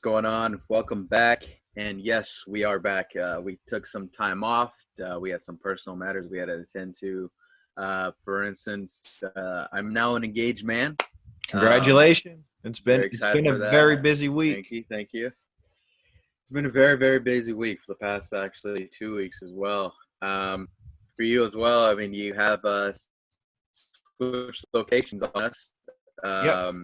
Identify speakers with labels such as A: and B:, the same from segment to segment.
A: going on? Welcome back. And yes, we are back. We took some time off. We had some personal matters we had to attend to. For instance, I'm now an engaged man.
B: Congratulations.
A: Very
B: It's
A: excited
B: been a
A: for
B: very
A: that.
B: busy week.
A: Thank you. It's been a very, very busy week for the past actually 2 weeks as well. For you as well, I mean, you have switched locations on us.
B: Yep.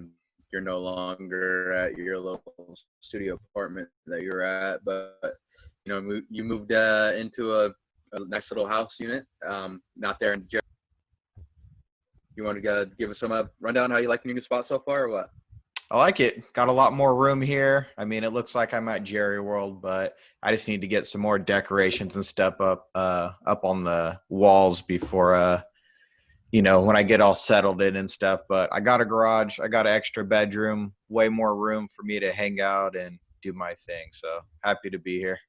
A: You're no longer at your local studio apartment that you're at, but you moved into a nice little house unit. Not there in. You want to give us some rundown how you like the new spot so far, or what?
B: I like it. Got a lot more room here. I mean, it looks like I'm at Jerry World, but I just need to get some more decorations and stuff up on the walls before when I get all settled in and stuff. But I got a garage, I got an extra bedroom, way more room for me to hang out and do my thing. So happy to be here.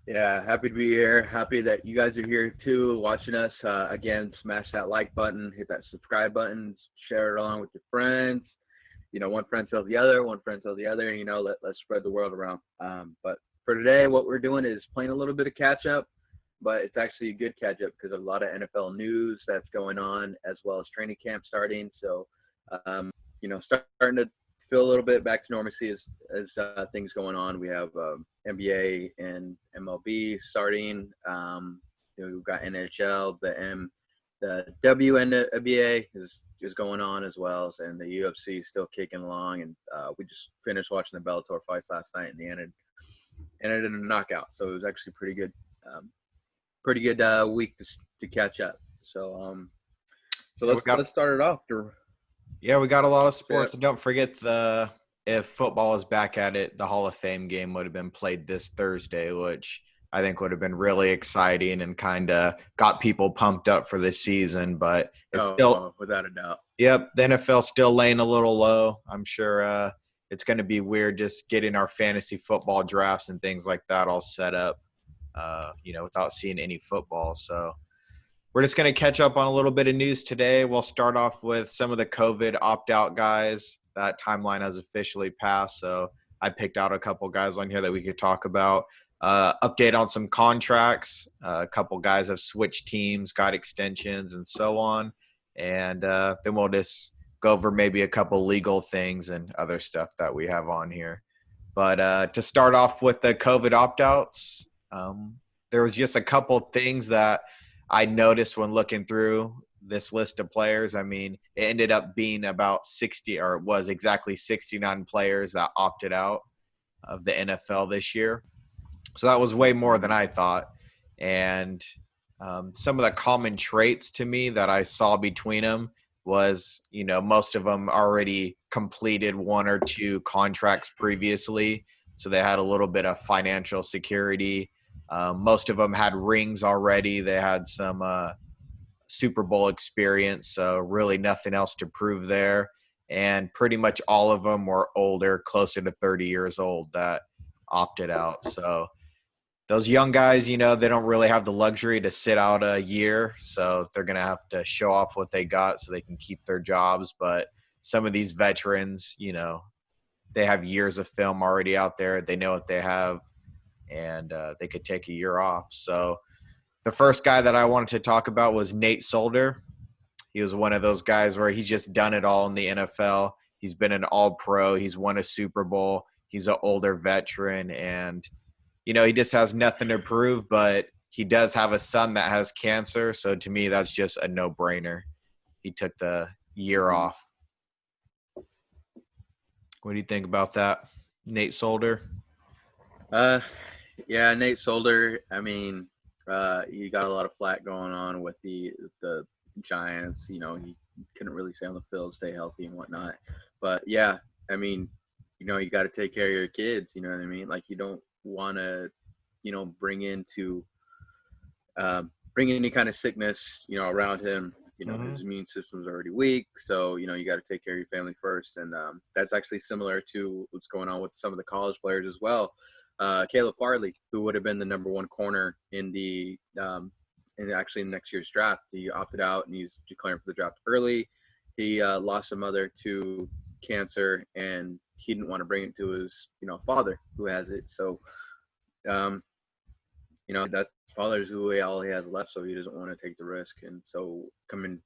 A: Yeah, happy to be here. Happy that you guys are here too, watching us. Again, smash that like button, hit that subscribe button, share it along with your friends. One friend tells the other, one friend tells the other. Let's spread the world around. But for today, what we're doing is playing a little bit of catch up, but it's actually a good catch up because of a lot of NFL news that's going on, as well as training camp starting. So, starting to feel a little bit back to normalcy as things going on. We have NBA and MLB starting. We've got NHL, the WNBA is going on as well, and the UFC is still kicking along. And we just finished watching the Bellator fights last night, and they ended in a knockout. So it was actually pretty good week to catch up. So let's start it off.
B: Yeah, we got a lot of sports. And don't forget if football is back at it, the Hall of Fame game would have been played this Thursday, which I think would have been really exciting and kind of got people pumped up for this season. But it's still,
A: without a doubt.
B: Yep, the NFL's still laying a little low. I'm sure it's going to be weird just getting our fantasy football drafts and things like that all set up, without seeing any football. So we're just going to catch up on a little bit of news today. We'll start off with some of the COVID opt-out guys. That timeline has officially passed, so I picked out a couple guys on here that we could talk about. Update on some contracts. A couple guys have switched teams, got extensions, and so on. And then we'll just go over maybe a couple legal things and other stuff that we have on here. But to start off with the COVID opt-outs, there was just a couple things that I noticed when looking through this list of players. I mean, it ended up being about 60, or it was exactly 69 players that opted out of the NFL this year. So that was way more than I thought. And some of the common traits to me that I saw between them was, most of them already completed one or two contracts previously. So they had a little bit of financial security. Most of them had rings already. They had some Super Bowl experience, so really nothing else to prove there. And pretty much all of them were older, closer to 30 years old, that opted out. So those young guys, they don't really have the luxury to sit out a year, so they're going to have to show off what they got so they can keep their jobs. But some of these veterans, they have years of film already out there. They know what they have, and they could take a year off. So the first guy that I wanted to talk about was Nate Solder. He was one of those guys where he's just done it all in the NFL. He's been an all-pro. He's won a Super Bowl. He's an older veteran, and, he just has nothing to prove, but he does have a son that has cancer. So to me, that's just a no-brainer. He took the year off. What do you think about that, Nate Solder?
A: Yeah, Nate Solder. I mean, he got a lot of flack going on with the Giants. He couldn't really stay on the field, stay healthy and whatnot. But yeah, I mean, you got to take care of your kids. You know what I mean? Like, you don't want to, bring any kind of sickness, around him. His immune system's already weak, so you got to take care of your family first. And that's actually similar to what's going on with some of the college players as well. Caleb Farley, who would have been the number one corner in next year's draft. He opted out and he's declaring for the draft early. He lost a mother to cancer, and he didn't want to bring it to his father who has it. So um, that father's who all he has left, so he doesn't want to take the risk. And so coming,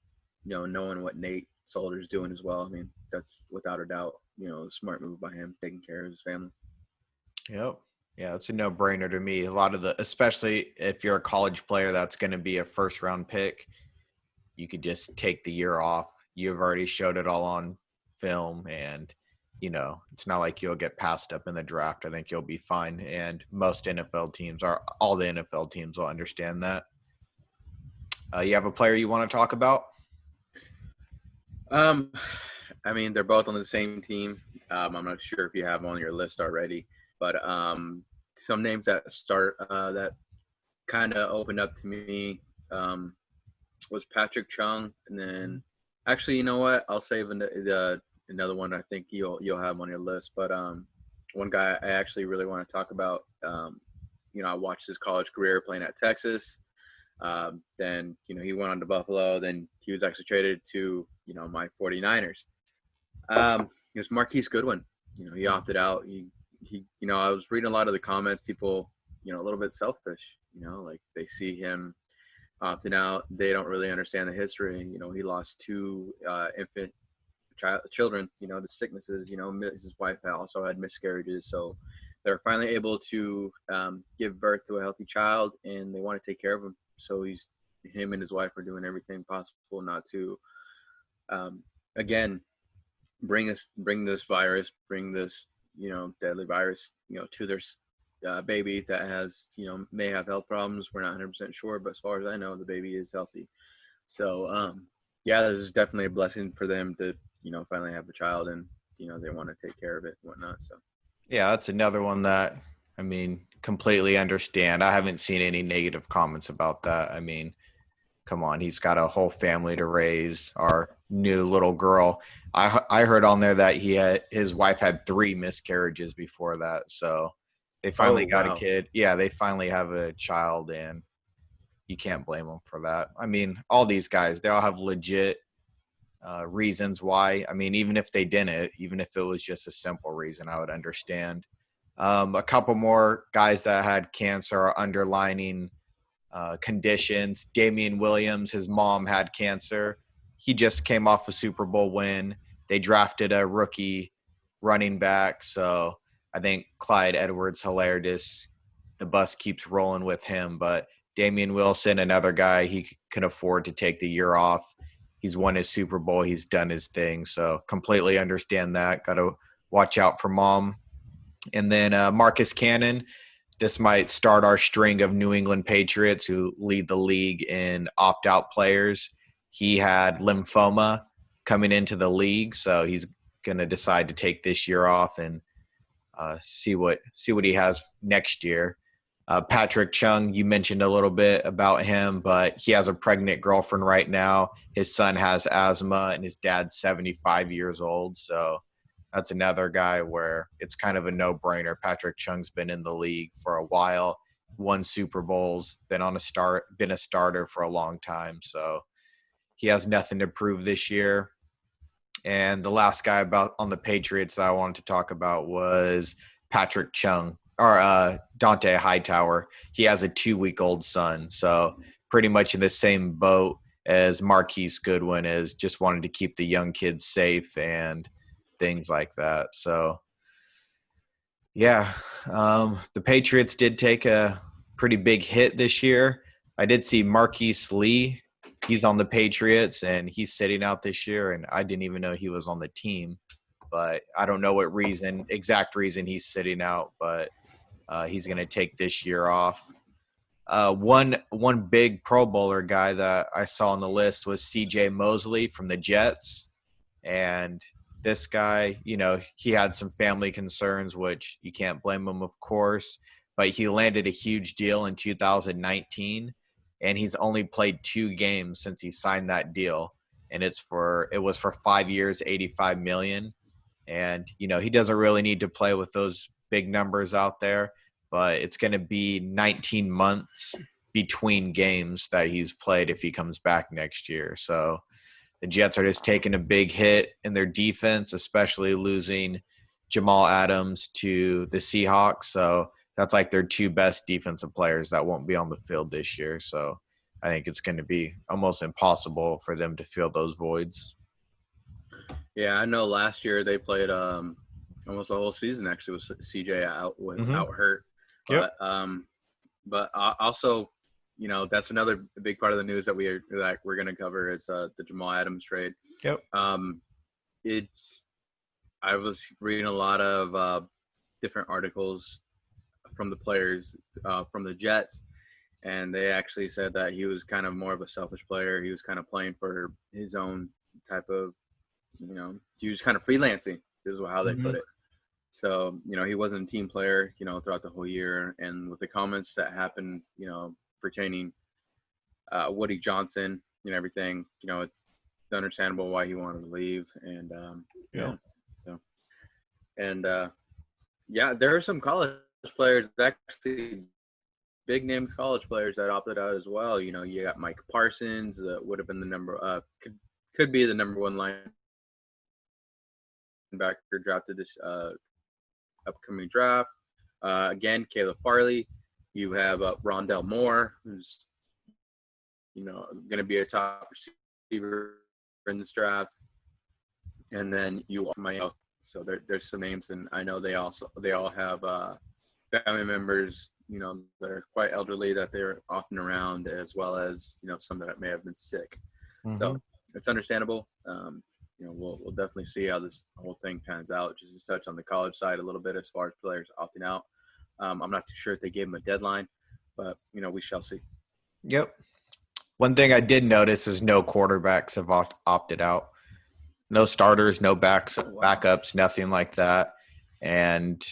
A: knowing what Nate Solder's doing as well, I mean, that's without a doubt, a smart move by him, taking care of his family.
B: Yep. Yeah, it's a no-brainer to me. A lot of especially if you're a college player that's going to be a first-round pick, you could just take the year off. You've already showed it all on film, and it's not like you'll get passed up in the draft. I think you'll be fine, and all the NFL teams will understand that. You have a player you want to talk about?
A: I mean, they're both on the same team. I'm not sure if you have them on your list already, but some names that that kind of opened up to me was Patrick Chung, and then actually, you know what? I'll save another one. I think you'll have on your list, but one guy I actually really want to talk about. I watched his college career playing at Texas. Then he went on to Buffalo. Then he was actually traded to my 49ers. It was Marquise Goodwin. He opted out. He I was reading a lot of the comments. People a little bit selfish. Like they see him opting out. They don't really understand the history. He lost two infant children. To sicknesses. His wife also had miscarriages. So they're finally able to give birth to a healthy child, and they want to take care of him. So him and his wife are doing everything possible not to, again, bring this virus, bring this, deadly virus, to their baby that has, may have health problems. We're not 100% sure, but as far as I know, the baby is healthy. So, yeah, this is definitely a blessing for them to, finally have a child, and, they want to take care of it and whatnot. So,
B: Yeah, that's another one that, I mean, completely understand. I haven't seen any negative comments about that. I mean, come on, he's got a whole family to raise. Our new little girl. I heard on there that his wife had 3 miscarriages before that. So they finally got a kid. Yeah, they finally have a child, and you can't blame them for that. I mean, all these guys, they all have legit reasons why. I mean, even if they didn't, even if it was just a simple reason, I would understand. A couple more guys that had cancer are underlining conditions. Damian Williams, his mom had cancer. He just came off a Super Bowl win. They drafted a rookie running back. So I think Clyde Edwards-Helaire, the bus keeps rolling with him. But Damian Wilson, another guy, he can afford to take the year off. He's won his Super Bowl. He's done his thing. So completely understand that. Got to watch out for mom. And then Marcus Cannon. This might start our string of New England Patriots who lead the league in opt-out players. He had lymphoma coming into the league, so he's going to decide to take this year off and see what he has next year. Patrick Chung, you mentioned a little bit about him, but he has a pregnant girlfriend right now. His son has asthma, and his dad's 75 years old, so that's another guy where it's kind of a no-brainer. Patrick Chung's been in the league for a while, won Super Bowls, been a starter for a long time, so he has nothing to prove this year. And the last guy on the Patriots that I wanted to talk about was Patrick Chung, or Dante Hightower. He has a 2-week-old son, so pretty much in the same boat as Marquise Goodwin, is just wanted to keep the young kids safe and things like that. So, yeah, the Patriots did take a pretty big hit this year. I did see Marquise Lee. He's on the Patriots, and he's sitting out this year, and I didn't even know he was on the team. But I don't know what exact reason he's sitting out, but he's going to take this year off. One big Pro Bowler guy that I saw on the list was C.J. Mosley from the Jets. And this guy, he had some family concerns, which you can't blame him, of course. But he landed a huge deal in 2019, and he's only played 2 games since he signed that deal. And it was for 5 years, $85 million. And, he doesn't really need to play with those big numbers out there, but it's going to be 19 months between games that he's played if he comes back next year. So the Jets are just taking a big hit in their defense, especially losing Jamal Adams to the Seahawks. So that's like their two best defensive players that won't be on the field this year. So I think it's going to be almost impossible for them to fill those voids.
A: Yeah, I know last year they played almost the whole season actually with CJ out hurt.
B: Yep.
A: But also, that's another big part of the news that we're going to cover is the Jamal Adams trade.
B: Yep.
A: I was reading a lot of different articles from the players from the Jets, and they actually said that he was kind of more of a selfish player. He was kind of playing for his own type of, he was kind of freelancing. This is how they put it. So, he wasn't a team player, throughout the whole year. And with the comments that happened, pertaining Woody Johnson and everything, it's understandable why he wanted to leave. And there are some college players, actually big names college players that opted out as well. You got Mike Parsons, that would have been the could be the number one linebacker drafted this upcoming draft. Again, Caleb Farley. You have Rondell Moore, who's going to be a top receiver in this draft. And then you also so there's some names, and I know they all have family members, that are quite elderly that they're often around, as well as some that may have been sick. So it's understandable. We'll definitely see how this whole thing pans out. Just to touch on the college side a little bit as far as players opting out. I'm not too sure if they gave them a deadline, but we shall see.
B: Yep. One thing I did notice is no quarterbacks have opted out. No starters, no backups, nothing like that. And,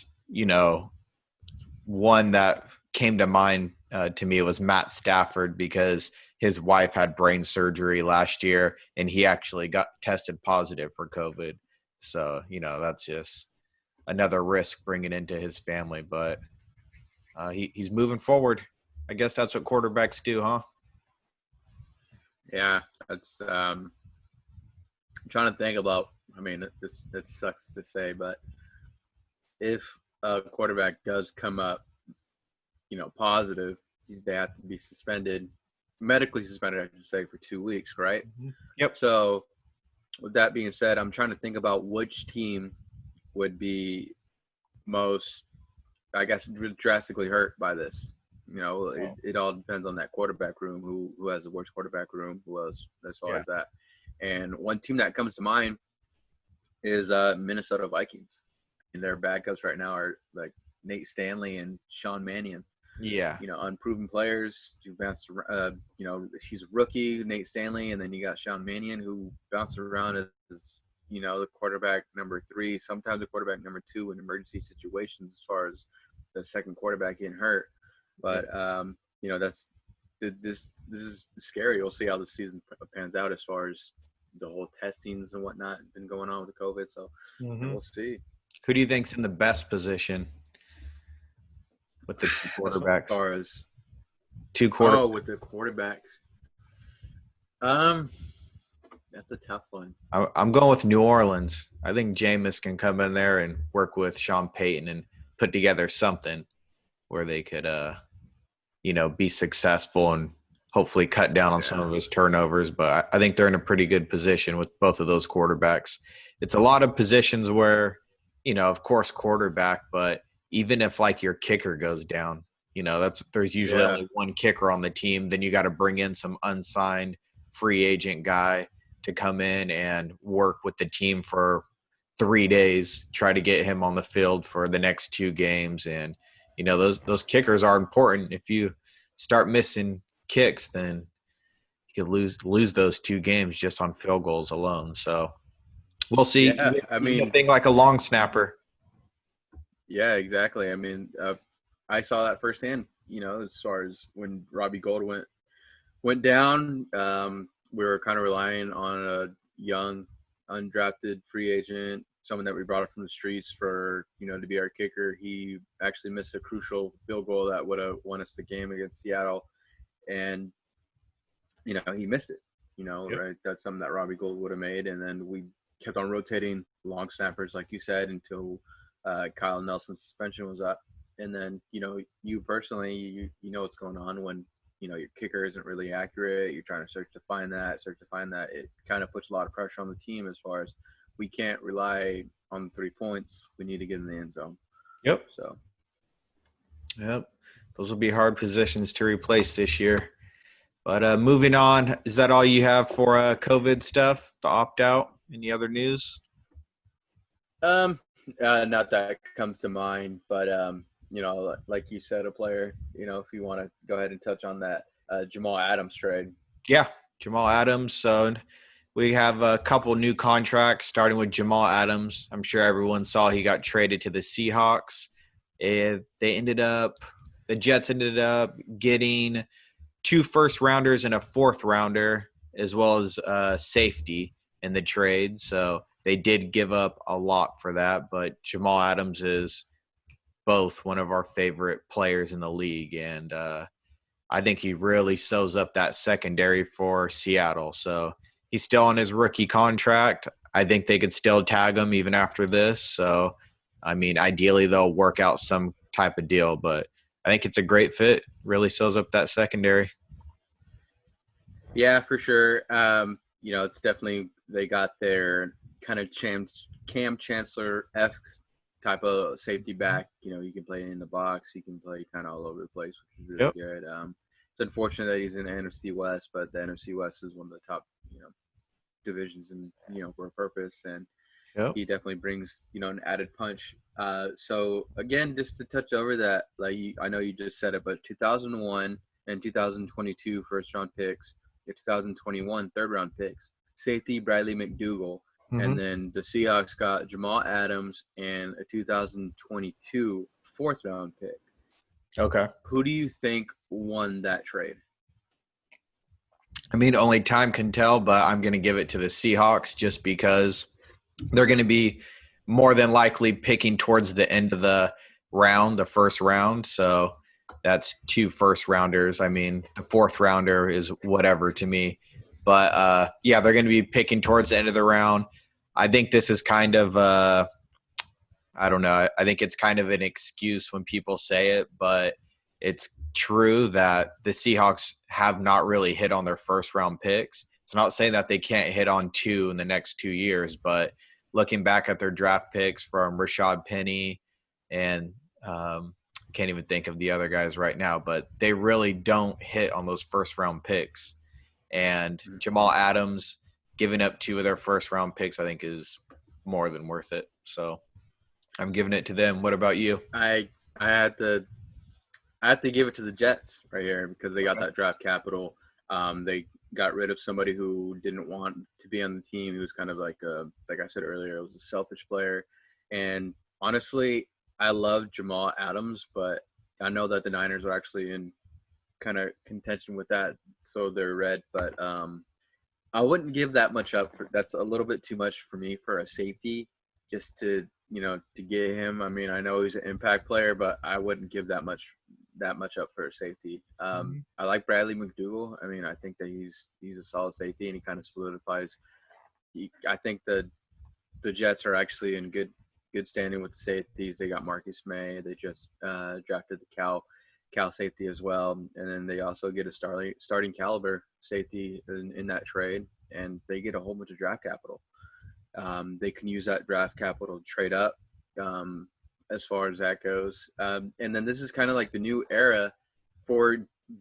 B: one that came to mind to me was Matt Stafford, because his wife had brain surgery last year and he actually got tested positive for COVID. So, that's just another risk bringing into his family. But he's moving forward. I guess that's what quarterbacks do, huh?
A: Yeah, that's I'm trying to think about. I mean, it sucks to say, but if a quarterback does come up, positive, they have to be medically suspended, I should say, for 2 weeks, right?
B: Yep.
A: So, with that being said, I'm trying to think about which team would be most, I guess, drastically hurt by this. It all depends on that quarterback room, who has the worst quarterback room, who else as far as that. And one team that comes to mind is Minnesota Vikings. And their backups right now are like Nate Stanley and Sean Mannion.
B: Yeah.
A: Unproven players who bounced around. He's a rookie, Nate Stanley, and then you got Sean Mannion, who bounced around as the quarterback number 3, sometimes the quarterback number 2 in emergency situations as far as the second quarterback getting hurt. But this is scary. We'll see how the season pans out as far as the whole testings and whatnot been going on with the COVID. So we'll see.
B: Who do you think's in the best position with the two quarterbacks?
A: As far as
B: two quarterbacks.
A: Oh, with the quarterbacks. That's a tough one.
B: I'm going with New Orleans. I think Jameis can come in there and work with Sean Payton and put together something where they could, be successful and hopefully cut down on some of his turnovers. But I think they're in a pretty good position with both of those quarterbacks. It's a lot of positions where, of course, quarterback, but even if like your kicker goes down, there's usually only one kicker on the team. Then you got to bring in some unsigned free agent guy to come in and work with the team for 3 days, try to get him on the field for the next 2 games. And, those kickers are important. If you start missing kicks, then you could lose those 2 games just on field goals alone. So we'll see.
A: Yeah, I mean,
B: thing like a long snapper.
A: Yeah, exactly. I mean, I saw that firsthand, as far as when Robbie Gold went down. We were kind of relying on a young, undrafted free agent, someone that we brought up from the streets for, to be our kicker. He actually missed a crucial field goal that would have won us the game against Seattle. And, he missed it, right? That's something that Robbie Gold would have made. And then we kept on rotating long snappers, like you said, until Kyle Nelson's suspension was up, and then you personally you know what's going on when your kicker isn't really accurate. You're trying to search to find that. It kind of puts a lot of pressure on the team as far as we can't rely on the 3 points. We need to get in the end zone.
B: Yep.
A: So
B: Yep. Those will be hard positions to replace this year. But moving on, is that all you have for COVID stuff, the opt-out? Any other news?
A: not that comes to mind, but like you said, a player, if you want to go ahead and touch on that, Jamal Adams trade.
B: Yeah, Jamal Adams. So we have a couple new contracts, starting with Jamal Adams. I'm sure everyone saw he got traded to the Seahawks. The Jets ended up getting 2 first-rounders and a 4th-rounder, as well as safety in the trade. So they did give up a lot for that, but Jamal Adams is both one of our favorite players in the league, and I think he really sews up that secondary for Seattle. So he's still on his rookie contract. I think they could still tag him even after this. So, I mean, ideally they'll work out some type of deal, but I think it's a great fit. Really sews up that secondary.
A: Yeah, for sure. It's definitely they got their kind of Cam Chancellor-esque type of safety back. You can play in the box, you can play kind of all over the place, which is really
B: Yep.
A: good. It's unfortunate that he's in the NFC West, but the NFC West is one of the top, divisions and for a purpose, and
B: Yep.
A: he definitely brings an added punch. So again, just to touch over that, like I know you just said it, but 2001 and 2022 first round picks, your 2021 third round picks, safety Bradley McDougald,
B: Mm-hmm.
A: and then the Seahawks got Jamal Adams and a 2022 fourth round pick.
B: Okay.
A: Who do you think won that trade?
B: I mean, only time can tell, but I'm going to give it to the Seahawks just because they're going to be more than likely picking towards the end of the round, the first round. So that's 2 first-rounders. I mean, the 4th-rounder is whatever to me. But, yeah, they're going to be picking towards the end of the round. I think this is kind of I don't know. I think it's kind of an excuse when people say it, but it's true that the Seahawks have not really hit on their first round picks. It's not saying that they can't hit on 2 in the next 2 years, but looking back at their draft picks from Rashad Penny and can't even think of the other guys right now, but they really don't hit on those first round picks. And Jamal Adams giving up 2 of their first round picks, I think, is more than worth it. So I'm giving it to them. What about you?
A: I had to give it to the Jets right here because they got that draft capital. They got rid of somebody who didn't want to be on the team. Who was kind of like I said earlier, it was a selfish player. And honestly, I love Jamal Adams, but I know that the Niners are actually in kind of contention with that, so they're red. But I wouldn't give that much up. That's a little bit too much for me for a safety, just to get him. I mean, I know he's an impact player, but I wouldn't give that much up for a safety. I like Bradley McDougald. I mean, I think that he's a solid safety, and he kind of solidifies. I think the Jets are actually in good standing with the safeties. They got Marcus May. They just drafted the Cal safety as well, and then they also get a starting caliber safety in that trade, and they get a whole bunch of draft capital. They can use that draft capital to trade up, as far as that goes. And then this is kind of like the new era for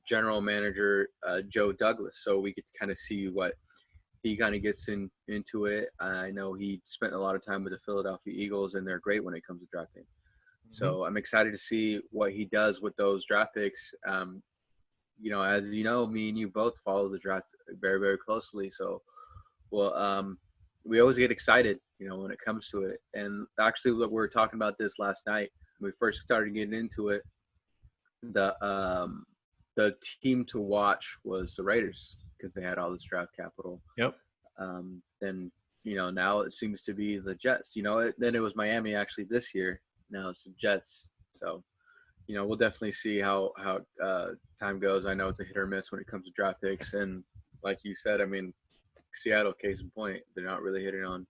A: general manager Joe Douglas. So we could kind of see what he kind of gets into it. I know he spent a lot of time with the Philadelphia Eagles, and they're great when it comes to drafting. So I'm excited to see what he does with those draft picks. As you know, me and you both follow the draft very, very closely. So, well, we always get excited, when it comes to it. And actually, we were talking about this last night. When we first started getting into it. The team to watch was the Raiders because they had all this draft capital.
B: Yep.
A: Then now it seems to be the Jets. Then it was Miami actually this year. Now it's the Jets. So we'll definitely see how time goes. I know it's a hit or miss when it comes to draft picks, and like you said, I mean, Seattle, case in point, they're not really hitting on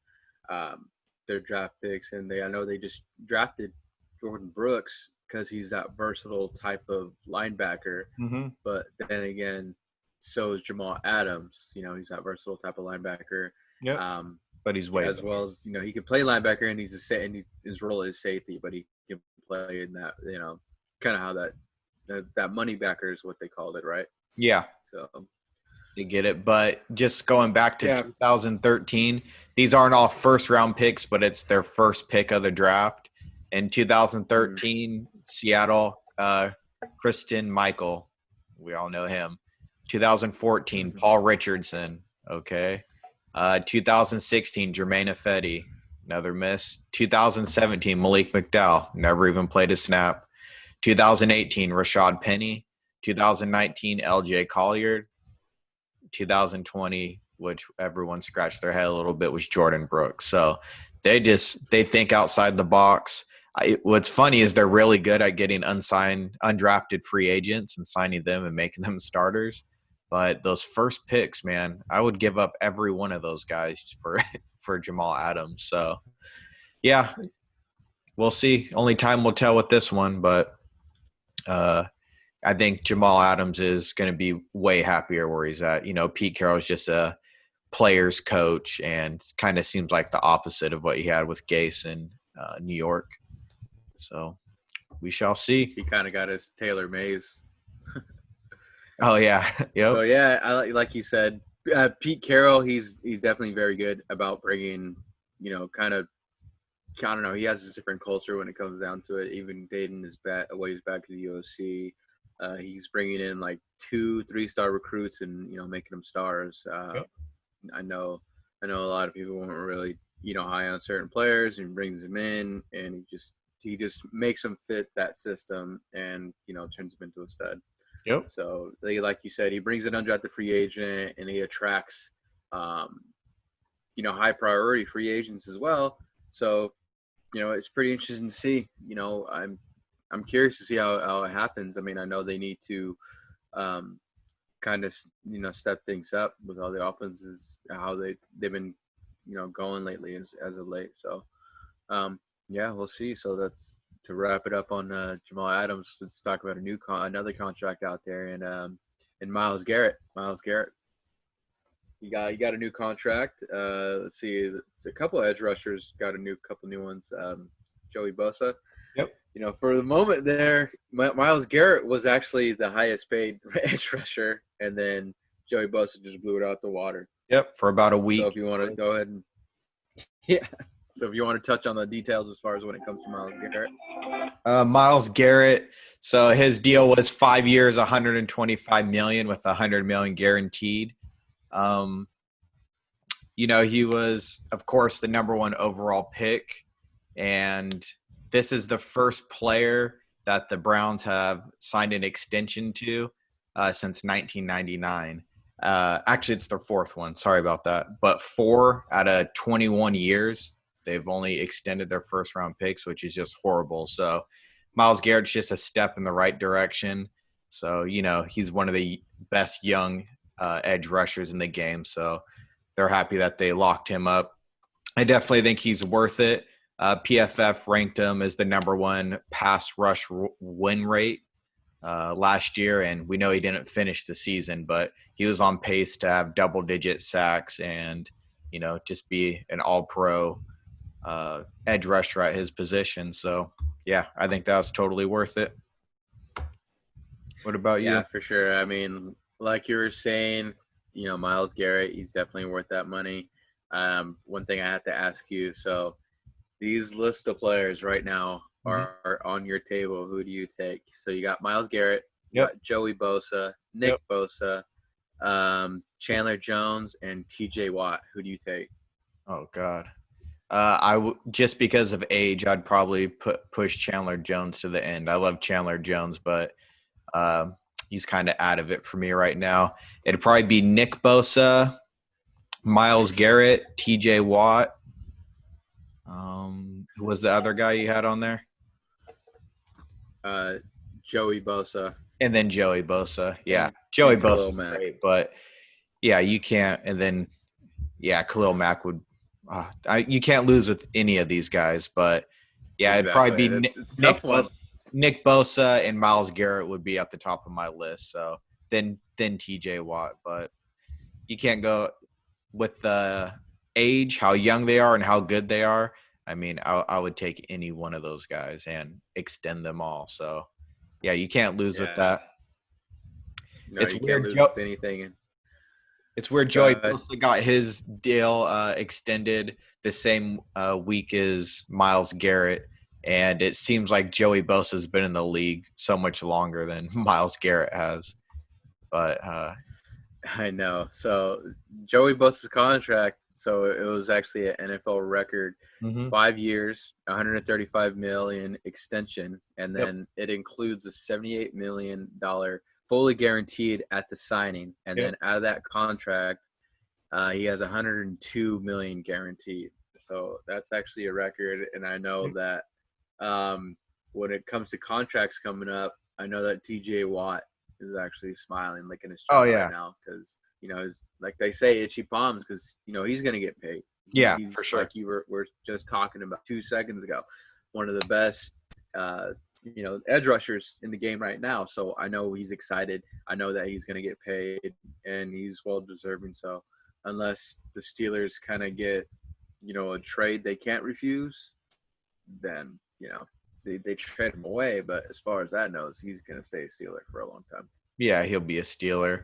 A: their draft picks, and I know they just drafted Jordan Brooks because he's that versatile type of linebacker.
B: Mm-hmm.
A: But then again, so is Jamal Adams. He's that versatile type of linebacker.
B: Yep.
A: Um,
B: But he's way
A: as
B: better.
A: well as he can play linebacker, and his role is safety, but he can play in that kind of how that money backer is what they called it, right?
B: Yeah.
A: So
B: To get it. But just going back to
A: yeah.
B: 2013, these aren't all first round picks, but it's their first pick of the draft. In 2013, Seattle, Kristen Michael, we all know him. 2014, Paul Richardson, okay. 2016, Jermaine Ifedi, another miss. 2017, Malik McDowell, never even played a snap. 2018, Rashad Penny. 2019, LJ Collier. 2020, which everyone scratched their head a little bit, was Jordan Brooks. So they think outside the box. What's funny is they're really good at getting undrafted free agents and signing them and making them starters. But those first picks, man, I would give up every one of those guys for Jamal Adams. So yeah, we'll see. Only time will tell with this one, but I think Jamal Adams is going to be way happier where he's at. Pete Carroll's just a player's coach, and kind of seems like the opposite of what he had with Gase in New York. So we shall see.
A: He kind of got his Taylor Mays.
B: Oh yeah, yep.
A: So yeah, like you said, Pete Carroll. He's definitely very good about bringing, kind of. I don't know. He has a different culture when it comes down to it. Even dating his ways back to the UOC. He's bringing in like 2-3-star recruits and making them stars.
B: Yep.
A: I know a lot of people weren't really high on certain players, and brings them in, and he just makes them fit that system, and turns them into a stud.
B: Yep.
A: So like you said, he brings an undrafted free agent, and he attracts high priority free agents as well. So it's pretty interesting to see. I'm curious to see how it happens. I mean, I know they need to kind of step things up with all the offenses, how they've been going lately as of late. So yeah, we'll see. So that's to wrap it up on Jamal Adams. Let's talk about another contract out there, and Myles Garrett. You got a new contract. Let's see, a couple of edge rushers got couple new ones. Joey Bosa.
B: Yep.
A: For the moment there, Myles Garrett was actually the highest paid edge rusher, and then Joey Bosa just blew it out the water.
B: Yep. For about a week.
A: So if you want to go ahead and yeah. So if you want to touch on the details as far as when it comes to Myles Garrett.
B: Myles Garrett. So his deal was 5 years, $125 million with $100 million guaranteed. He was, of course, the number one overall pick, and this is the first player that the Browns have signed an extension to since 1999. Actually, it's their fourth one. Sorry about that. But 4 out of 21 years, they've only extended their first-round picks, which is just horrible. So Myles Garrett's just a step in the right direction. So, he's one of the best young edge rushers in the game. So they're happy that they locked him up. I definitely think he's worth it. PFF ranked him as the number one pass rush win rate last year, and we know he didn't finish the season, but he was on pace to have double-digit sacks and, just be an all-pro edge rusher at his position. So, yeah, I think that was totally worth it. What about you?
A: Yeah, for sure. I mean, like you were saying, Myles Garrett, he's definitely worth that money. One thing I have to ask you, so these list of players right now are on your table. Who do you take? So you got Myles Garrett, you got Joey Bosa, Nick Bosa, Chandler Jones, and TJ Watt. Who do you take?
B: Oh, God. Just because of age, I'd probably push Chandler Jones to the end. I love Chandler Jones, but he's kind of out of it for me right now. It'd probably be Nick Bosa, Myles Garrett, TJ Watt. Who was the other guy you had on there?
A: Joey Bosa.
B: And then Joey Bosa. Yeah, Joey Bosa is great, but yeah, you can't. And then, yeah, Khalil Mack would You can't lose with any of these guys, but yeah, it'd probably
A: Exactly.
B: be
A: It's a tough one.
B: Nick Bosa and Myles Garrett would be at the top of my list. So then TJ Watt, but you can't go with the age, how young they are, and how good they are. I mean, I would take any one of those guys and extend them all. So yeah, you can't lose with
A: Yeah.
B: that.
A: No,
B: It's
A: you can't
B: weird.
A: lose with anything.
B: It's where Joey
A: But
B: Bosa got his deal extended the same week as Myles Garrett, and it seems like Joey Bosa has been in the league so much longer than Myles Garrett has. But
A: I know. So Joey Bosa's contract. So it was actually an NFL record,
B: mhm.
A: 5 years, 135 million extension, and
B: Yep,
A: then it includes a 78 million dollar fully guaranteed at the signing, and
B: yep.
A: then out of that contract, he has 102 million guaranteed. So that's actually a record, and I know that um, when it comes to contracts coming up, I know that TJ Watt is actually smiling, licking his
B: Oh
A: chops right
B: yeah,
A: now because it's like they say, itchy palms because he's gonna get paid.
B: yeah, for
A: He's
B: sure.
A: like you were just talking about 2 seconds ago, one of the best edge rushers in the game right now. So I know he's excited. I know that he's gonna get paid, and he's well deserving. So unless the Steelers kind of get a trade they can't refuse, then they trade him away. But as far as that knows, he's going to stay a Steeler for a long time.
B: Yeah, he'll be a Steeler.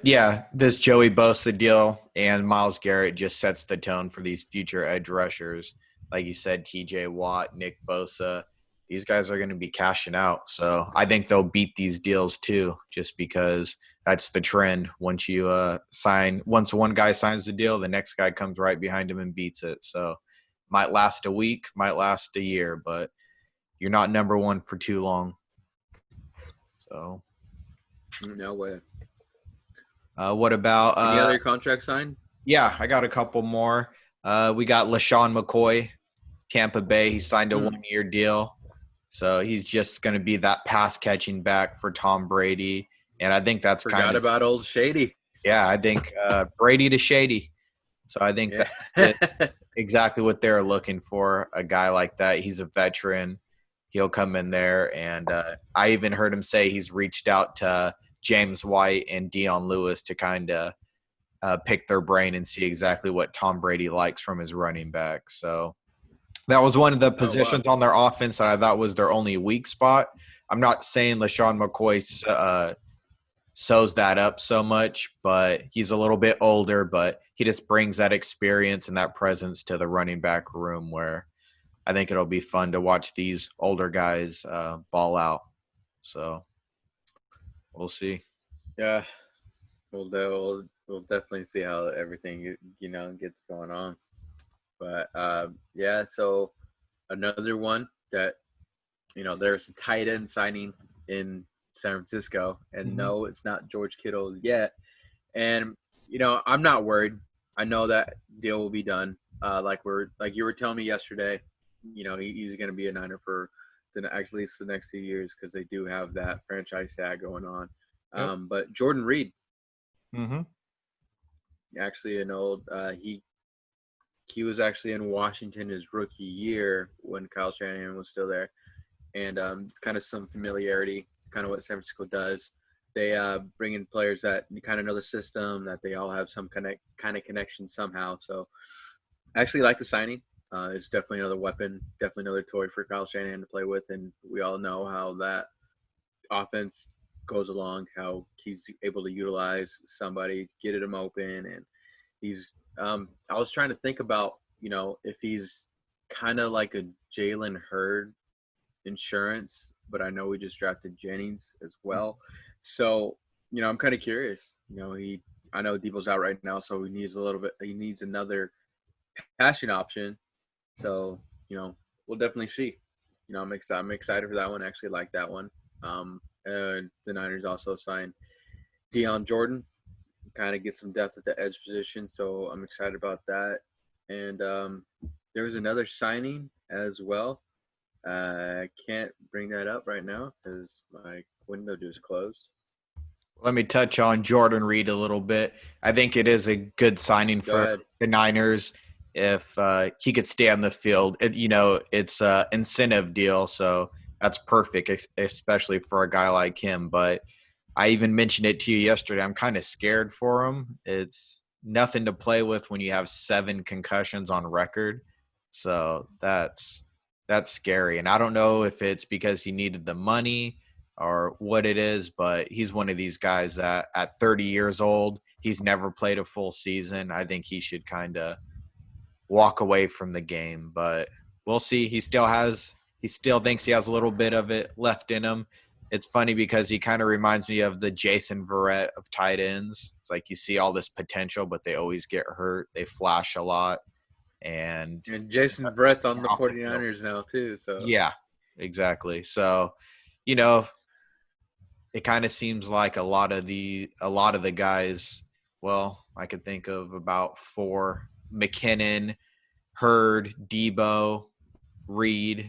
B: Yeah, this Joey Bosa deal and Myles Garrett just sets the tone for these future edge rushers. Like you said, TJ Watt, Nick Bosa, these guys are going to be cashing out. So I think they'll beat these deals too, just because that's the trend. Once once one guy signs the deal, the next guy comes right behind him and beats it. So might last a week, might last a year, but you're not number one for too long. So
A: No way.
B: what about
A: Any other contract signed?
B: yeah, I got a couple more. We got LaShawn McCoy, Tampa Bay. He signed a 1-year deal. So he's just going to be that pass catching back for Tom Brady. And I think that's
A: Forgot about old Shady.
B: yeah, I think Brady to Shady. So I think
A: Yeah.
B: exactly what they're looking for. A guy like that. He's a veteran. He'll come in there. And I even heard him say he's reached out to James White and Dion Lewis to kind of pick their brain and see exactly what Tom Brady likes from his running back. So that was one of the
A: Oh wow.
B: positions on their offense that I thought was their only weak spot. I'm not saying LaShawn McCoy sews that up so much, but he's a little bit older, but he just brings that experience and that presence to the running back room where I think it'll be fun to watch these older guys ball out. So we'll see.
A: Yeah. We'll definitely see how everything gets going on. But yeah. So another one that there's a tight end signing in San Francisco, and
B: Mm-hmm.
A: no, it's not George Kittle yet. And I'm not worried. I know that deal will be done. Like you were telling me yesterday, he's going to be a Niner for at least the next 2 years because they do have that franchise tag going on.
B: Yep.
A: But Jordan Reed,
B: Mm-hmm.
A: actually an old he was actually in Washington his rookie year when Kyle Shanahan was still there, and it's kind of some familiarity. It's kind of what San Francisco does. They bring in players that kind of know the system, that they all have some kind of connection somehow. So I actually like the signing. It's definitely another weapon, definitely another toy for Kyle Shanahan to play with, and we all know how that offense goes along, how he's able to utilize somebody, get him open, and he's. I was trying to think about if he's kind of like a Jalen Hurd insurance, but I know we just drafted Jennings as well. So, I'm kind of curious. I know Debo's out right now, so he needs another passing option. So, we'll definitely see. I'm excited for that one. I actually like that one. And the Niners also signed Deion Jordan, kind of get some depth at the edge position. So I'm excited about that. And there was another signing as well. I can't bring that up right now because my window just closed.
B: Let me touch on Jordan Reed a little bit. I think it is a good signing
A: Go
B: for
A: ahead.
B: the Niners. if he could stay on the field. It's an incentive deal, so that's perfect, especially for a guy like him. But I even mentioned it to you yesterday. I'm kind of scared for him. It's nothing to play with when you have 7 concussions on record. So that's scary. And I don't know if it's because he needed the money or what it is, but he's one of these guys that at 30 years old, he's never played a full season. I think he should kind of walk away from the game, but we'll see. He still thinks he has a little bit of it left in him. It's funny because he kind of reminds me of the Jason Verrett of tight ends. It's like you see all this potential, but they always get hurt. They flash a lot. And
A: Jason Verrett's on the
B: off the field.
A: 49ers now too. So
B: Yeah, exactly. So, you know, it kind of seems like a lot of the guys, well, I could think of about 4: McKinnon, Hurd, Debo, Reed,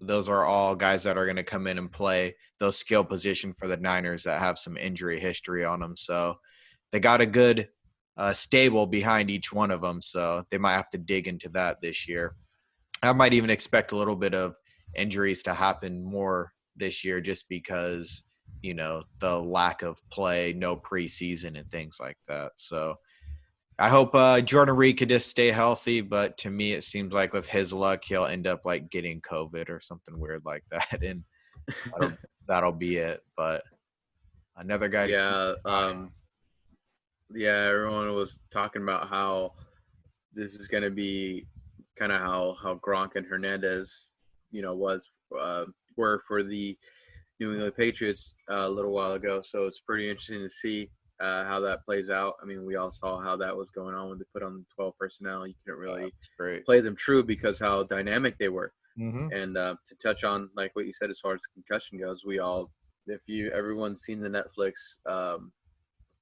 B: those are all guys that are going to come in and play those skill position for the Niners that have some injury history on them. So they got a good stable behind each one of them. So they might have to dig into that this year. I might even expect a little bit of injuries to happen more this year just because, the lack of play, no preseason and things like that. So I hope Jordan Reed could just stay healthy, but to me, it seems like with his luck, he'll end up like getting COVID or something weird like that, and that'll be it. But another guy to keep
A: yeah,
B: an eye on.
A: yeah, everyone was talking about how this is going to be kind of how Gronk and Hernandez, was were for the New England Patriots a little while ago. So it's pretty interesting to see how that plays out. I mean, we all saw how that was going on when they put on the 12 personnel. You couldn't really play them true because how dynamic they were.
B: Mm-hmm.
A: And to touch on like what you said as far as concussion goes, everyone's seen the Netflix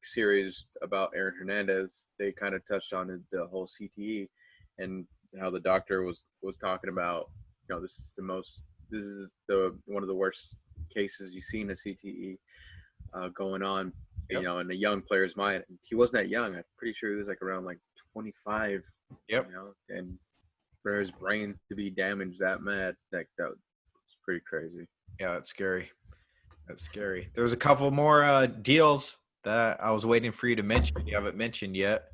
A: series about Aaron Hernandez, they kind of touched on the whole CTE and how the doctor was talking about, this is the one of the worst cases you've seen a CTE going on,
B: Yep.
A: In a young player's mind. He wasn't that young. I'm pretty sure he was like around like 25.
B: Yep.
A: And for his brain to be damaged that mad, that was pretty crazy.
B: Yeah, that's scary. There's a couple more deals that I was waiting for you to mention. You haven't mentioned yet.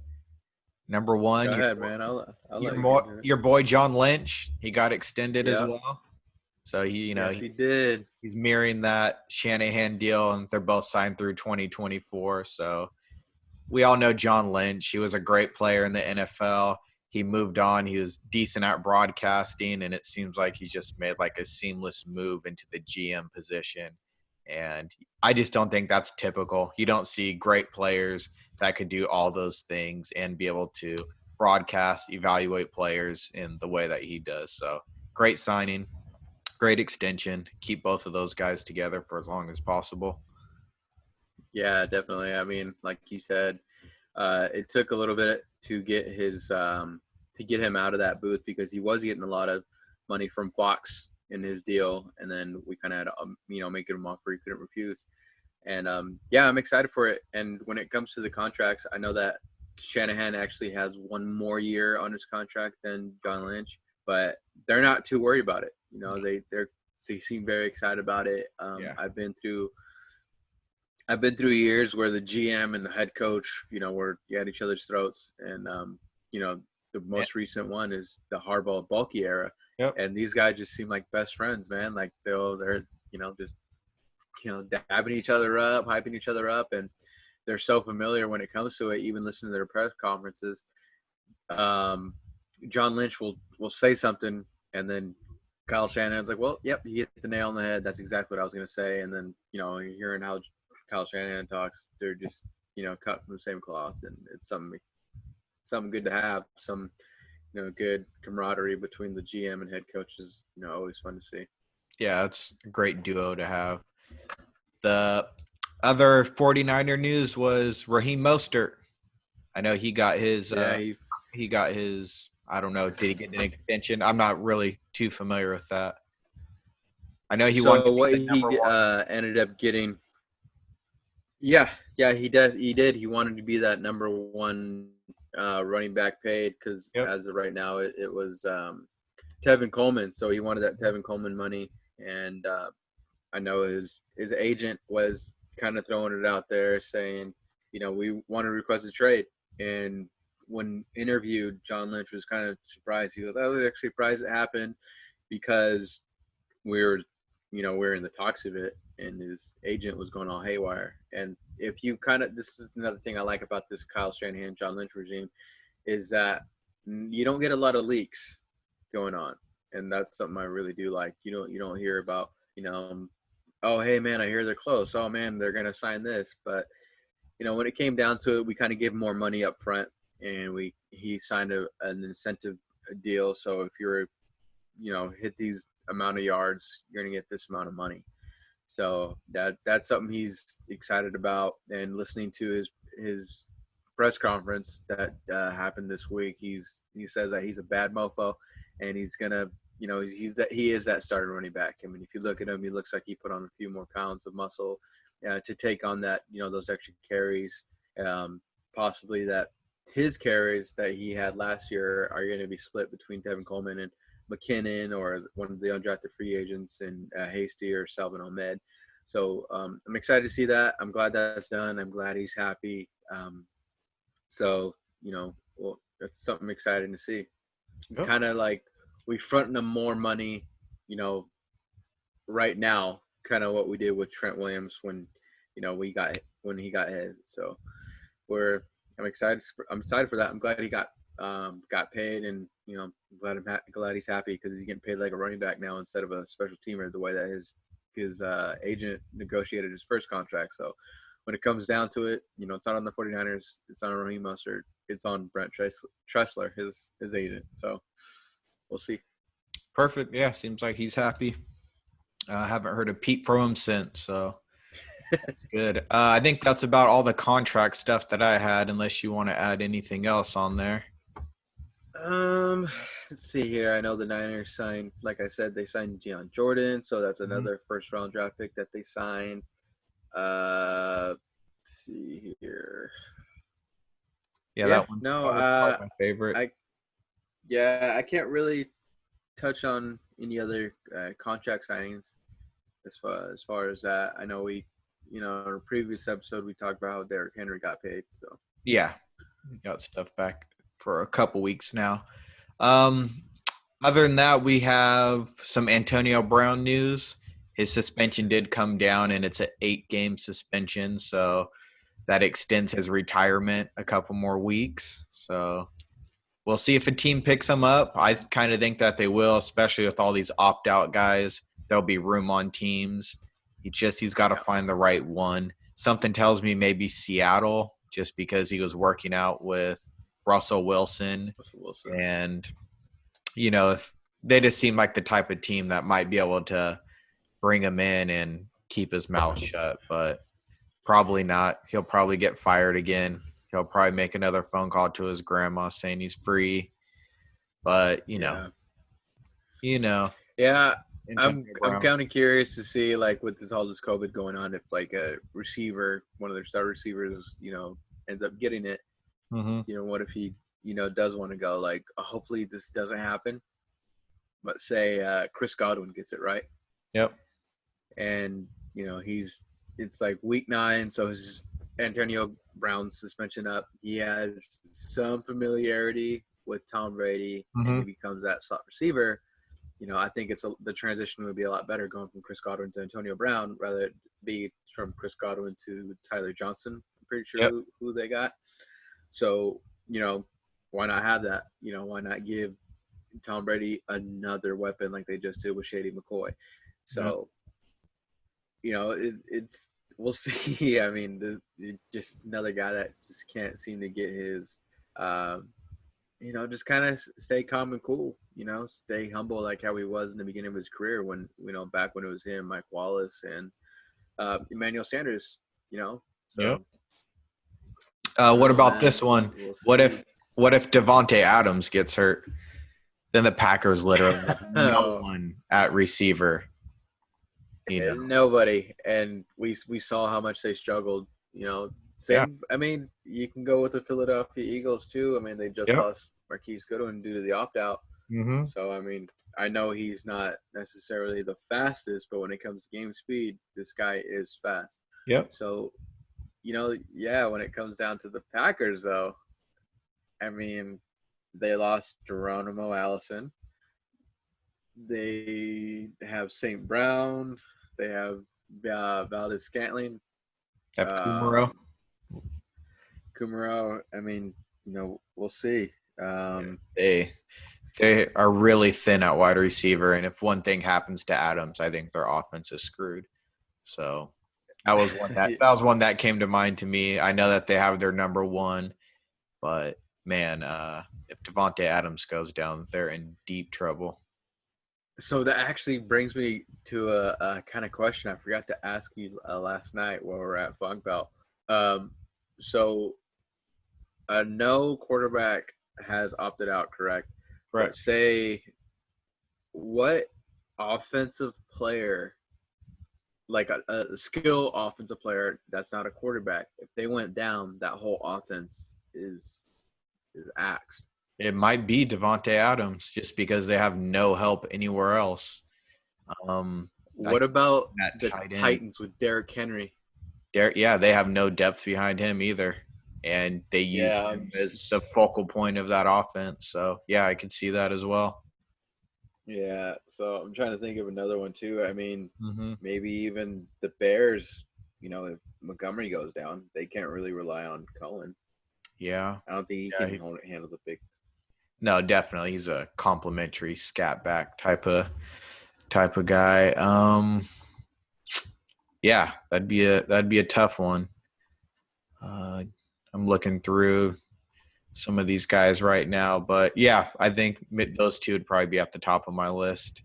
B: Number one,
A: Go ahead, man. I'll let you get into it.
B: your boy John Lynch. He got extended as
A: Yep.
B: well. So
A: he did.
B: He's mirroring that Shanahan deal, and they're both signed through 2024. So we all know John Lynch. He was a great player in the NFL. He moved on. He was decent at broadcasting, and it seems like he's just made like a seamless move into the GM position. And I just don't think that's typical. You don't see great players that could do all those things and be able to broadcast, evaluate players in the way that he does. So great signing, great extension. Keep both of those guys together for as long as possible.
A: Yeah, definitely. I mean, like you said, it took a little bit to get him out of that booth because he was getting a lot of money from Fox in his deal, and then we kind of had to, make him an offer he couldn't refuse. And yeah, I'm excited for it. And when it comes to the contracts, I know that Shanahan actually has one more year on his contract than John Lynch, but they're not too worried about it. They seem very excited about it.
B: Yeah.
A: I've been through years where the GM and the head coach, were at each other's throats, and the most recent one is the Harbaugh Bulky era.
B: Yep.
A: And these guys just seem like best friends, man. Like they're just dabbing each other up, hyping each other up, and they're so familiar when it comes to it. Even listening to their press conferences, John Lynch will say something, and then Kyle Shanahan's like, "Well, yep, he hit the nail on the head. That's exactly what I was going to say." And then hearing how Kyle Shanahan talks, they're just cut from the same cloth, and it's something good to have. Some good camaraderie between the GM and head coaches. Always fun to see.
B: Yeah, it's a great duo to have. The other 49er news was Raheem Mostert. I know he got his I don't know, did he get an extension? I'm not really too familiar with that. I know he wanted to be the number one.
A: Ended up getting. Yeah, he did. He wanted to be that number one running back paid because
B: Yep.
A: as of right now, it was Tevin Coleman. So he wanted that Tevin Coleman money, and I know his agent was kind of throwing it out there, saying, we want to request a trade. And when interviewed, John Lynch was kind of surprised. He goes, "I was actually surprised it happened because we were, we're in the talks of it, and his agent was going all haywire." And if you this is another thing I like about this Kyle Shanahan, John Lynch regime, is that you don't get a lot of leaks going on, and that's something I really do like. You don't hear about, oh hey man, I hear they're close. Oh man, they're gonna sign this. But when it came down to it, we kind of gave him more money up front, and he signed an incentive deal. So if you're hit these amount of yards, you're gonna get this amount of money. So that's something he's excited about. And listening to his press conference that happened this week, he says that he's a bad mofo, and he's gonna, he is that starting running back. I mean, if you look at him, he looks like he put on a few more pounds of muscle to take on that, those extra carries. Possibly that his carries that he had last year are going to be split between Tevin Coleman and McKinnon, or one of the undrafted free agents, and Hasty or Salvin Ahmed. So I'm excited to see that. I'm glad that's done. I'm glad he's happy. So well, that's something exciting to see.
B: Yep.
A: Kind of like we fronting him more money, right now. Kind of what we did with Trent Williams when he got his. So I'm excited. I'm excited for that. I'm glad he got paid, and I'm glad he's happy because he's getting paid like a running back now instead of a special teamer, the way that his agent negotiated his first contract. So when it comes down to it, it's not on the 49ers, it's not on Raheem Mostert, it's on Brent Tressler, his agent. So we'll see.
B: Perfect. Yeah, seems like he's happy. I haven't heard a peep from him since, so that's good. I think that's about all the contract stuff that I had, unless you want to add anything else on there.
A: Let's see here. I know the Niners signed, like I said, they signed Deion Jordan, so that's another first round draft pick that they signed. Let's see here.
B: Yeah, that one's probably my favorite.
A: I can't really touch on any other contract signings as far as that. I know we, in a previous episode, we talked about how Derrick Henry got paid. So
B: yeah, we got stuff back for a couple weeks now. Other than that, we have some Antonio Brown news. His suspension did come down, and it's an 8-game suspension, so that extends his retirement a couple more weeks. So we'll see if a team picks him up. I kind of think that they will, especially with all these opt-out guys. There'll be room on teams. He's got to find the right one. Something tells me maybe Seattle, just because he was working out with Russell Wilson. And, if they just seem like the type of team that might be able to bring him in and keep his mouth shut, but probably not. He'll probably get fired again. He'll probably make another phone call to his grandma saying he's free. But,
A: Yeah, I'm kind of curious to see, like, with all this COVID going on, if like a receiver, one of their star receivers, ends up getting it.
B: Mm-hmm.
A: What if he, does want to go? Like, hopefully this doesn't happen. But say Chris Godwin gets it, right?
B: Yep.
A: And it's like week 9, so his Antonio Brown's suspension up. He has some familiarity with Tom Brady, and he becomes that slot receiver. I think the transition would be a lot better going from Chris Godwin to Antonio Brown rather than be from Chris Godwin to Tyler Johnson. I'm pretty sure who they got. So, why not have that? Why not give Tom Brady another weapon like they just did with Shady McCoy? So, it's we'll see. I mean, just another guy that just can't seem to get his just kind of stay calm and cool, stay humble like how he was in the beginning of his career when, back when it was him, Mike Wallace, and Emmanuel Sanders, So,
B: yep. What about this one? What if Devontae Adams gets hurt? Then the Packers literally have no one at receiver.
A: Nobody. And we saw how much they struggled,
B: Yeah.
C: Same. I mean, you can go with the Philadelphia Eagles too. I mean, they just
B: Yep.
C: lost Marquise Goodwin due to the opt out.
B: Mm-hmm.
C: So I mean, I know he's not necessarily the fastest, but when it comes to game speed, this guy is fast.
B: Yep.
C: So yeah, when it comes down to the Packers, though, I mean, they lost Geronimo Allison. They have St. Brown. They have Valdez Scantling.
B: Have Kumaro.
C: Um, Kumaro. I mean, we'll see.
B: Yeah. They are really thin at wide receiver, and if one thing happens to Adams, I think their offense is screwed. So that came to mind to me. I know that they have their number one, but man, if Devontae Adams goes down, they're in deep trouble.
C: So that actually brings me to a kind of question I forgot to ask you last night while we were at Funk Belt. So no quarterback has opted out, correct? But
B: Correct.
C: say what offensive player, like a skill offensive player that's not a quarterback, if they went down, that whole offense is axed.
B: It might be Devontae Adams just because they have no help anywhere else.
C: What about
B: that
C: the
B: tight end.
C: Titans with Derrick Henry?
B: They have no depth behind him either, and they use
C: Yeah,
B: him as the focal point of that offense. So yeah, I can see that as well.
C: yeah. So I'm trying to think of another one too. I mean,
B: Mm-hmm.
C: maybe even the Bears. If Montgomery goes down, they can't really rely on Cohen.
B: Yeah,
C: I don't think he
B: yeah.
C: can handle the big.
B: No, definitely, he's a complimentary scat back type of guy. Yeah, that'd be a tough one. I'm looking through some of these guys right now, but yeah, I think those two would probably be at the top of my list.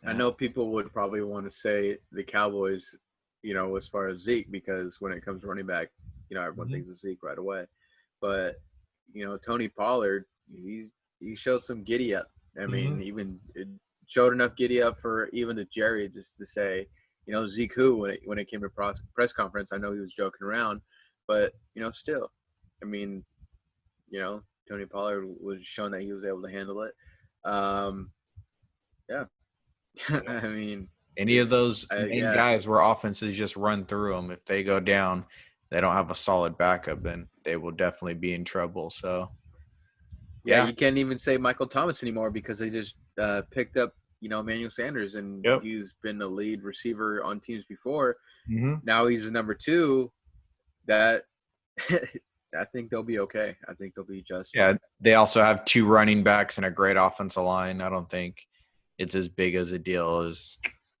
C: I know people would probably want to say the Cowboys, as far as Zeke, because when it comes to running back, everyone
B: Mhm.
C: thinks of Zeke right away. But Tony Pollard, he showed some giddy up. I mean,
B: Mhm.
C: even it showed enough giddy up for even the Jerry just to say, Zeke who when it came to press conference. I know he was joking around, but still, I mean, Tony Pollard was showing that he was able to handle it. Yeah,
B: Yeah.
C: I mean,
B: Any of
C: it's
B: those main
C: yeah,
B: guys where offenses just run through them, if they go down, they don't have a solid backup, then they will definitely be in trouble. So
C: yeah.
B: yeah,
C: You can't even say Michael Thomas anymore because they just picked up Emmanuel Sanders, and
B: yep.
C: he's been the lead receiver on teams before.
B: Mm-hmm.
C: Now he's the number two. That I think they'll be okay. I think they'll be just
B: Yeah,
C: fine.
B: they also have two running backs and a great offensive line. I don't think it's as big as a deal as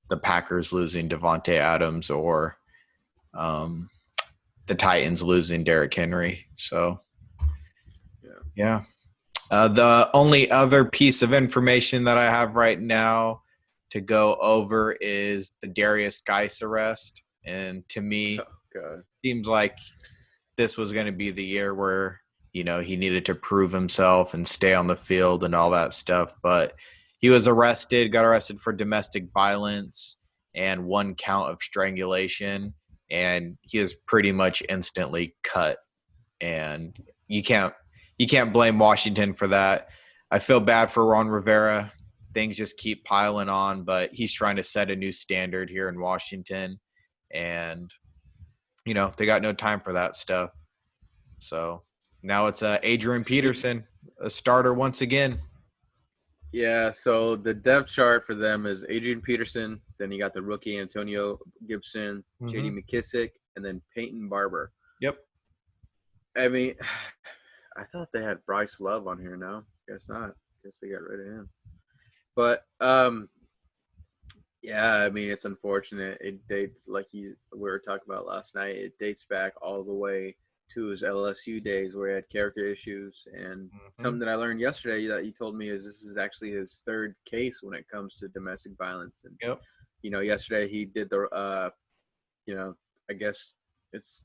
B: the Packers losing Devontae Adams or um, the Titans losing Derrick Henry. So
C: Yeah.
B: yeah. The only other piece of information that I have right now to go over is the Darius Geis arrest. And to me,
C: Oh God.
B: seems like this was going to be the year where, he needed to prove himself and stay on the field and all that stuff. But he was got arrested for domestic violence and one count of strangulation. And he is pretty much instantly cut. And you can't blame Washington for that. I feel bad for Ron Rivera. Things just keep piling on, but he's trying to set a new standard here in Washington, and they got no time for that stuff. So now it's Adrian Peterson, a starter once again.
C: Yeah, so the depth chart for them is Adrian Peterson, then you got the rookie Antonio Gibson,
B: Mm-hmm.
C: JD McKissick, and then Peyton Barber.
B: Yep.
C: I mean, I thought they had Bryce Love on here now. Guess not. Guess they got rid of him. But yeah, I mean it's unfortunate. It dates like we were talking about last night. It dates back all the way to his LSU days where he had character issues. And
B: Mm-hmm.
C: something that I learned yesterday that he told me is this is actually his third case when it comes to domestic violence. And
B: Yep.
C: yesterday he did the I guess it's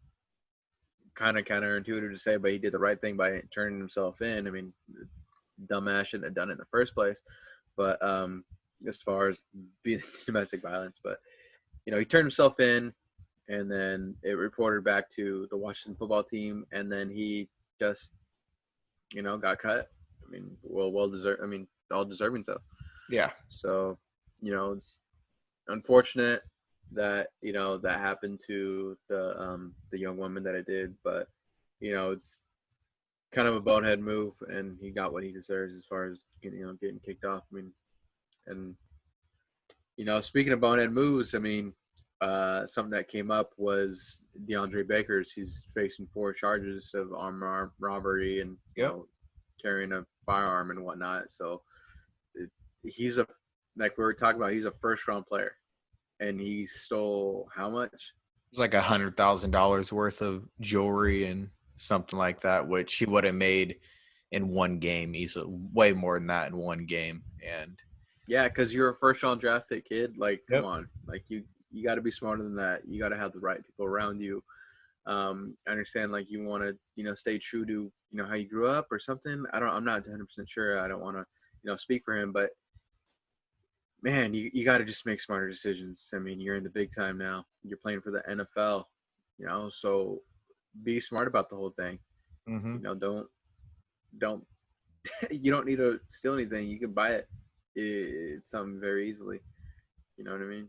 C: kind of counterintuitive to say, but he did the right thing by turning himself in. I mean, dumbass shouldn't have done it in the first place. But as far as being domestic violence, but he turned himself in. and then it reported back to the Washington football team, and then he just, got cut. I mean, well deserved. I mean, all deserving so.
B: Yeah.
C: So, it's unfortunate that that happened to the young woman that it did, but it's kind of a bonehead move, and he got what he deserves as far as getting kicked off. I mean, and speaking of bonehead moves, I mean, something that came up was DeAndre Baker's. He's facing 4 charges of armed robbery and carrying a firearm and whatnot. So he's like we were talking about, he's a first-round player, and he stole how much?
B: It's like $100,000 worth of jewelry and something like that, which he would have made in one game. He's way more than that in one game. And
C: yeah, because you're a first-round draft pick kid. Like, come on, like you got to be smarter than that. You got to have the right people around you. I understand, like, you want to stay true to how you grew up or something. I'm not 100% sure. I don't want to speak for him, but man, you got to just make smarter decisions. I mean, you're in the big time now. You're playing for the NFL, so be smart about the whole thing.
B: mm-hmm.
C: Don't you don't need to steal anything. You can buy it. It's something very easily. You know what I mean?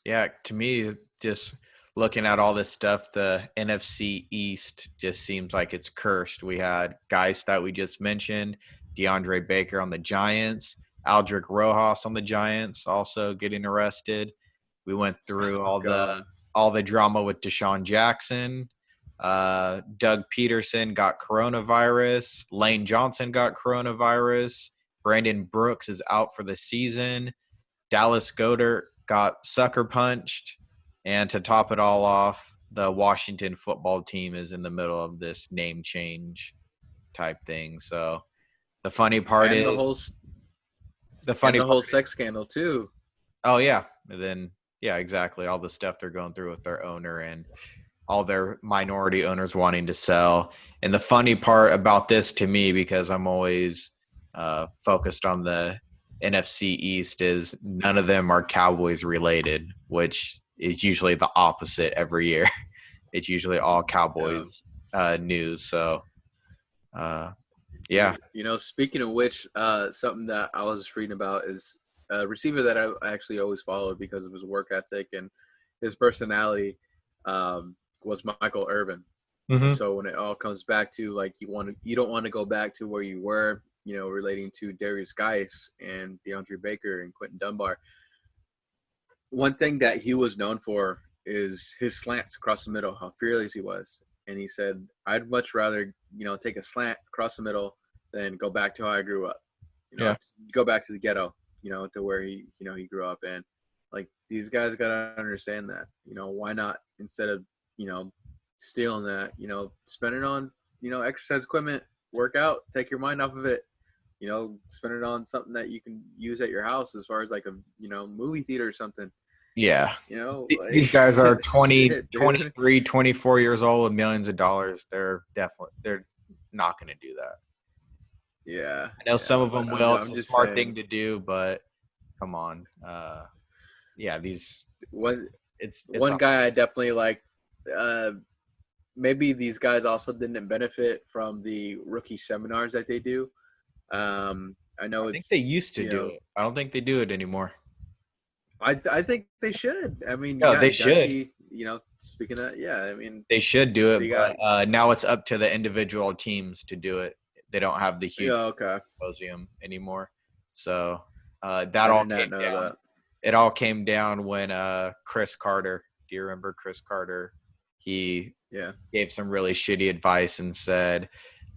B: Yeah, to me, just looking at all this stuff, the NFC East just seems like it's cursed. We had guys that we just mentioned, DeAndre Baker on the Giants, Aldrick Rojas on the Giants also getting arrested. We went through all the drama with Deshaun Jackson. Doug Peterson got coronavirus. Lane Johnson got coronavirus. Brandon Brooks is out for the season. Dallas Goedert got sucker punched. And to top it all off, the Washington football team is in the middle of this name change type thing. So the funny part
C: and
B: is
C: the whole sex scandal too.
B: Oh yeah. And then exactly. All the stuff they're going through with their owner and all their minority owners wanting to sell. And the funny part about this to me, because I'm always focused on the NFC East, is none of them are Cowboys related, which is usually the opposite every year. It's usually all Cowboys news. So, yeah.
C: Speaking of which, something that I was reading about is a receiver that I actually always followed because of his work ethic and his personality, was Michael Irvin.
B: Mm-hmm.
C: So when it all comes back to, like, you don't want to go back to where you were, relating to Darius Geis and DeAndre Baker and Quentin Dunbar. One thing that he was known for is his slants across the middle, how fearless he was. And he said, I'd much rather, take a slant across the middle than go back to how I grew up. Go back to the ghetto, to where he grew up. And, like, these guys got to understand that, why not, instead of, stealing that, spend it on, exercise equipment, work out, take your mind off of it, spend it on something that you can use at your house, as far as like a, movie theater or something.
B: Yeah.
C: Like,
B: these guys are 20,
C: shit,
B: 23, 24 years old with millions of dollars. They're not going to do that.
C: Yeah.
B: I know some of them will. It's a smart
C: saying,
B: thing to do, but come on.
C: One guy I definitely like, maybe these guys also didn't benefit from the rookie seminars that they do. I think
B: they used to do it. I don't think they do it anymore.
C: I think they should. I mean,
B: they should.
C: Speaking of that, I mean,
B: they should do it, but now it's up to the individual teams to do it. They don't have the huge symposium anymore. So that all came down. It all came down when Chris Carter. Do you remember Chris Carter? He gave some really shitty advice and said,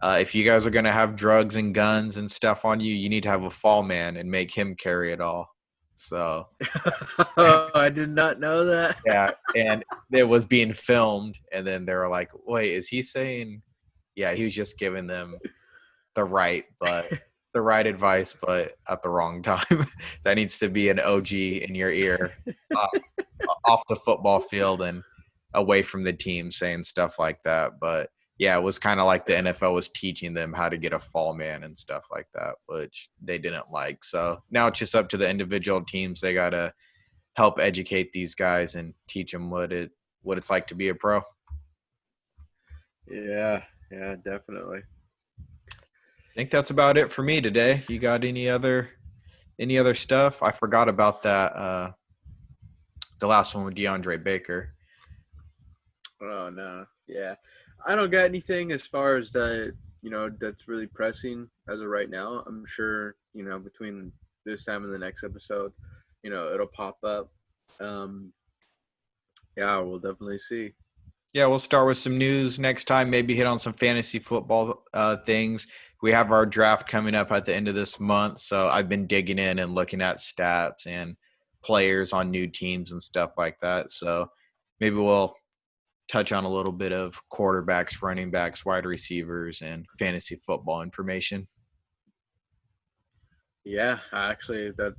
B: if you guys are going to have drugs and guns and stuff on you, you need to have a fall man and make him carry it all. So
C: I did not know that.
B: Yeah, and it was being filmed, and then they were like, wait, is he saying he was just giving them the right advice, but at the wrong time. That needs to be an OG in your ear off the football field and away from the team saying stuff like that. But yeah, it was kind of like the NFL was teaching them how to get a fall man and stuff like that, which they didn't like. So now it's just up to the individual teams. They got to help educate these guys and teach them what it what it's like to be a pro.
C: Yeah, definitely.
B: I think that's about it for me today. You got any other stuff? I forgot about that. The last one with DeAndre Baker.
C: Oh no, yeah, I don't got anything as far as that. That's really pressing as of right now. I'm sure between this time and the next episode, it'll pop up. Um, yeah, we'll definitely see.
B: Yeah, we'll start with some news next time. Maybe hit on some fantasy football things. We have our draft coming up at the end of this month, so I've been digging in and looking at stats and players on new teams and stuff like that. So maybe we'll touch on a little bit of quarterbacks, running backs, wide receivers, and fantasy football information.
C: Yeah, actually, that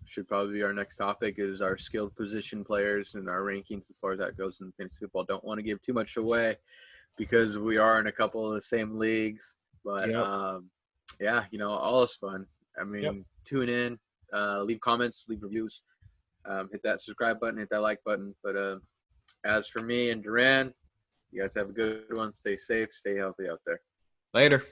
C: should probably be our next topic is our skilled position players and our rankings as far as that goes in fantasy football. Don't want to give too much away because we are in a couple of the same leagues, but
B: Yep.
C: yeah, all is fun. I
B: Yep.
C: mean, tune in, leave comments, leave reviews, hit that subscribe button, hit that like button. But as for me and Duran, you guys have a good one. Stay safe, stay healthy out there.
B: Later.